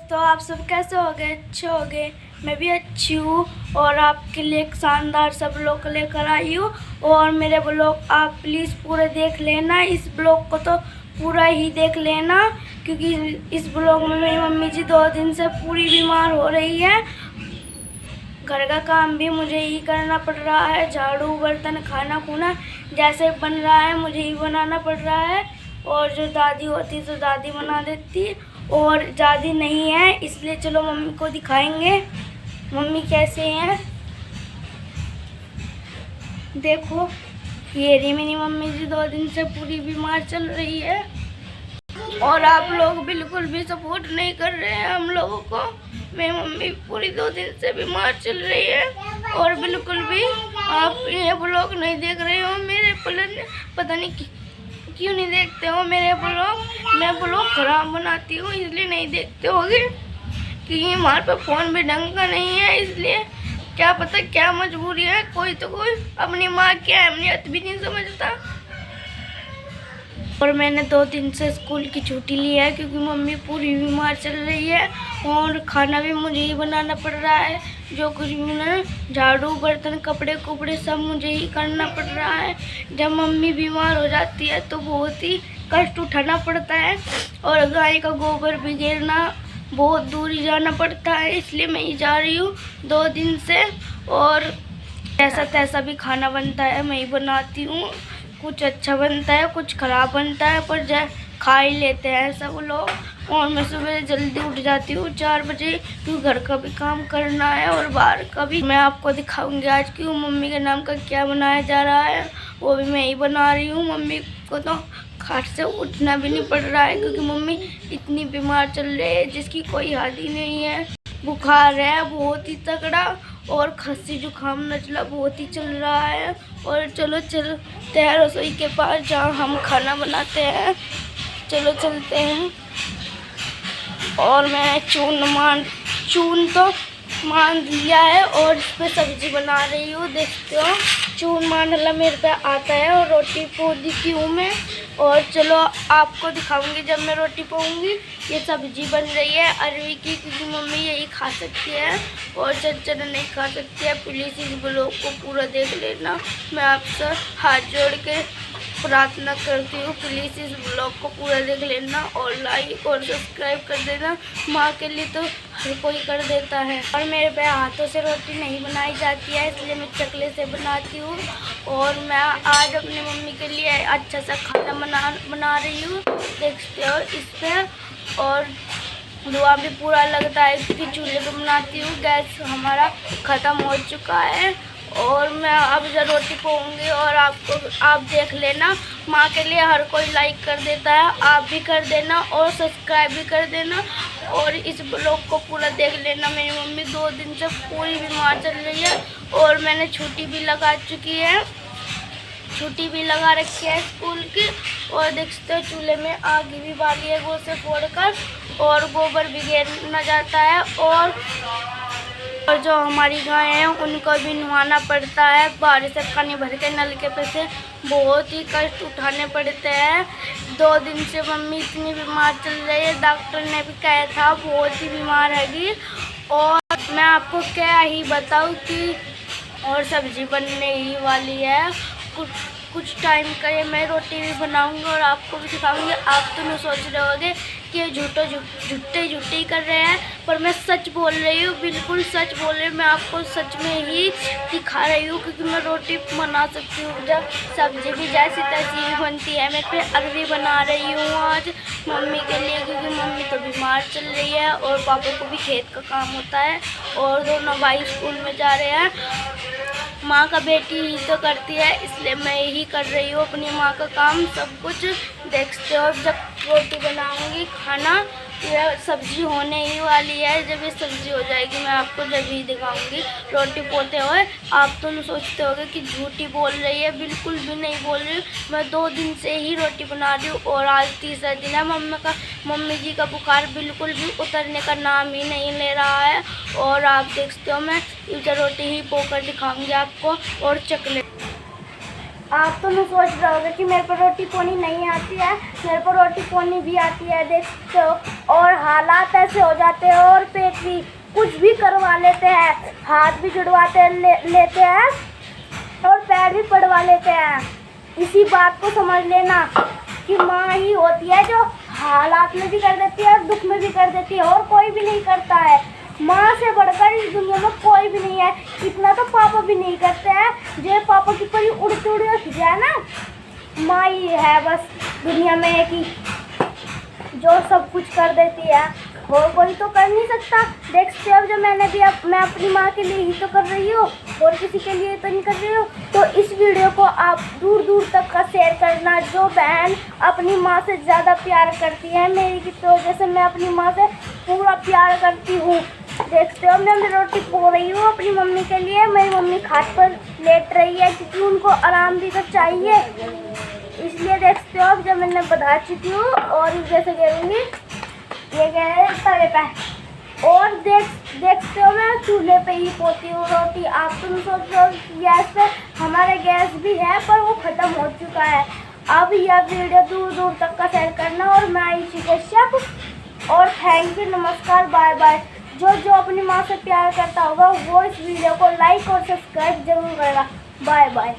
दोस्तों, आप सब कैसे हो गए? अच्छे हो गए? मैं भी अच्छी हूँ और आपके लिए एक शानदार सब ब्लॉग लेकर आई हूँ। और मेरे ब्लॉग आप प्लीज़ पूरे देख लेना। इस ब्लॉग को तो पूरा ही देख लेना, क्योंकि इस ब्लॉग में मेरी मम्मी जी 2 दिन से पूरी बीमार हो रही है। घर का काम भी मुझे ही करना पड़ रहा है, झाड़ू बर्तन खाना खुना जैसे बन रहा है मुझे ही बनाना पड़ रहा है। और जो दादी होती तो दादी बना देती, और दादी नहीं है इसलिए चलो मम्मी को दिखाएंगे मम्मी कैसे हैं। देखो, ये रही मेरी मम्मी जी 2 दिन से पूरी बीमार चल रही है। और आप लोग बिल्कुल भी सपोर्ट नहीं कर रहे हैं हम लोगों को। मेरी मम्मी पूरी 2 दिन से बीमार चल रही है और बिल्कुल भी आप ये ब्लॉग नहीं देख रहे हो मेरे। पता नहीं क्यों नहीं देखते हो मेरे ब्लॉग। मैं ब्लॉग खराब बनाती हूँ इसलिए नहीं देखते होगे, कि हमारे पे फ़ोन भी ढंग का नहीं है, इसलिए क्या पता क्या मजबूरी है। कोई अपनी माँ की अहमियत भी नहीं समझता। और मैंने 2 दिन से स्कूल की छुट्टी ली है क्योंकि मम्मी पूरी बीमार चल रही है और खाना भी मुझे ही बनाना पड़ रहा है। जो कुछ भी ना, झाड़ू बर्तन कपड़े कुपड़े सब मुझे ही करना पड़ रहा है। जब मम्मी बीमार हो जाती है तो बहुत ही कष्ट उठाना पड़ता है और गाय का गोबर भिगेरना बहुत दूरी जाना पड़ता है, इसलिए मैं ही जा रही हूँ 2 दिन से। और जैसा तैसा भी खाना बनता है मैं ही बनाती हूँ। कुछ अच्छा बनता है कुछ ख़राब बनता है, पर खा ही लेते हैं सब लोग। और मैं सुबह जल्दी उठ जाती हूँ 4 बजे, क्योंकि घर का भी काम करना है और बाहर का भी। मैं आपको दिखाऊंगी आज की मम्मी के नाम का क्या बनाया जा रहा है, वो भी मैं ही बना रही हूँ। मम्मी को तो खाट से उठना भी नहीं पड़ रहा है क्योंकि मम्मी इतनी बीमार चल रही है जिसकी कोई हद ही नहीं है। बुखार है बहुत ही तगड़ा और खांसी जुकाम नचला बहुत ही चल रहा है। और चलो चलते हैं रसोई के पास जहाँ हम खाना बनाते हैं। चलो चलते हैं। और मैं चून तो मान लिया है और इस पर सब्जी बना रही हूँ। देखते हो चून मांडला मेरे पे आता है और रोटी पोदी की हूँ मैं। और चलो आपको दिखाऊंगी जब मैं रोटी पोऊंगी। ये सब्जी बन रही है अरवी की, क्योंकि मम्मी यही खा सकती है और चचर नहीं खा सकती है। प्लीज़ इस ब्लॉग को पूरा देख लेना। मैं आपसे हाथ जोड़ के प्रार्थना करती हूँ, प्लीज़ इस ब्लॉग को पूरा देख लेना और लाइक और सब्सक्राइब कर देना। माँ के लिए तो हर कोई कर देता है। और मेरे पे हाथों से रोटी नहीं बनाई जाती है, इसलिए मैं चकले से बनाती हूँ। और मैं आज अपनी मम्मी के लिए अच्छा सा खाना बना रही हूँ, देखते हो इस पर। और धुआं भी पूरा लगता है क्योंकि चूल्हे पे बनाती हूँ। गैस हमारा ख़त्म हो चुका है और मैं अब जब रोटी पोऊंगी और आप देख लेना। माँ के लिए हर कोई लाइक कर देता है, आप भी कर देना और सब्सक्राइब भी कर देना और इस ब्लॉग को पूरा देख लेना। मेरी मम्मी 2 दिन से पूरी बीमार चल रही है और मैंने छुट्टी भी लगा चुकी है, छुट्टी भी लगा रखी है स्कूल की। और देखते हो चूल्हे में आग भी बाली है गो से फोड़कर, और गोबर भी गिरना जाता है। और जो हमारी गाय हैं उनको भी नहवाना पड़ता है। बारिश से पानी भर के नलके पे से बहुत ही कष्ट उठाने पड़ते हैं। 2 दिन से मम्मी इतनी बीमार चल रही है, डॉक्टर ने भी कहा था बहुत ही बीमार हैगी। और मैं आपको क्या ही बताऊं कि और सब्जी बनने ही वाली है। कुछ टाइम का ये मैं रोटी भी बनाऊंगी और आपको भी दिखाऊंगी। आप तो नहीं सोच रहे होगे कि ये झूठे कर रहे हैं, पर मैं सच बोल रही हूँ, बिल्कुल सच बोल रही हूँ। मैं आपको सच में ही दिखा रही हूँ क्योंकि मैं रोटी बना सकती हूँ। जब सब्जी भी जैसी तैसी बनती है। मैं फिर अरवी बना रही हूँ आज मम्मी के लिए, क्योंकि मम्मी तो बीमार चल रही है और पापा को भी खेत का काम होता है और दोनों भाई स्कूल में जा रहे हैं। माँ का बेटी ही तो करती है, इसलिए मैं यही कर रही हूँ अपनी माँ का काम सब कुछ। देखते हो जब रोटी बनाऊंगी खाना, यह सब्जी होने ही वाली है। जब ये सब्जी हो जाएगी मैं आपको जब ही दिखाऊंगी रोटी पोते हुए। आप तो नहीं सोचते होगे कि झूठी बोल रही है, बिल्कुल भी नहीं बोल रही हूँ। मैं 2 दिन से ही रोटी बना रही हूँ और आज तीसरा दिन है। मम्मी जी का बुखार बिल्कुल भी उतरने का नाम ही नहीं ले रहा है। और आप देखते हो मैं इधर रोटी ही पोकर दिखाऊंगी आपको और चकले। आप तो नहीं सोच रहे होगे कि मेरे को रोटी पोनी नहीं आती है, मेरे को रोटी पोनी भी आती है, देखते हो। और हालात ऐसे हो जाते हैं और पेट भी कुछ भी करवा लेते हैं, हाथ भी जुड़वाते लेते हैं और पैर भी पड़वा लेते हैं। इसी बात को समझ लेना कि माँ ही होती है जो हालात में भी कर देती है और दुख में भी कर देती है, और कोई भी नहीं करता है। माँ से बढ़कर इस दुनिया में कोई भी नहीं है। इतना तो पापा भी नहीं करते हैं, जो पापा की परी उड़ती उड़ती जाए ना, माँ ही है बस दुनिया में एक ही जो सब कुछ कर देती है, और कोई तो कर नहीं सकता। देखते हो जब मैं अपनी माँ के लिए ही तो कर रही हूँ, और किसी के लिए तो नहीं कर रही हूँ। तो इस वीडियो को आप दूर दूर तक का शेयर करना। जो बहन अपनी माँ से ज़्यादा प्यार करती है मेरी की, तो जैसे मैं अपनी माँ से पूरा प्यार करती हूँ। देखते हो मैं रोटी पो रही हूँ अपनी मम्मी के लिए। मेरी मम्मी खाट पर लेट रही है क्योंकि उनको आराम भी तो चाहिए, इसलिए देखते हो जब मैंने बता चुकी हूँ। और जैसे करूँगी ये गए तवे पे, और देखते हो मैं चूल्हे पे ही पोती हूँ रोटी। आप तुम सोच रहे हो गैस पे, हमारे गैस भी है पर वो ख़त्म हो चुका है। अब यह वीडियो दूर दूर तक का शेयर करना, और मैं इसी के शक और थैंक यू, नमस्कार, बाय बाय। जो अपनी माँ से प्यार करता होगा वो इस वीडियो को लाइक और सब्सक्राइब जरूर करेगा। Bye bye.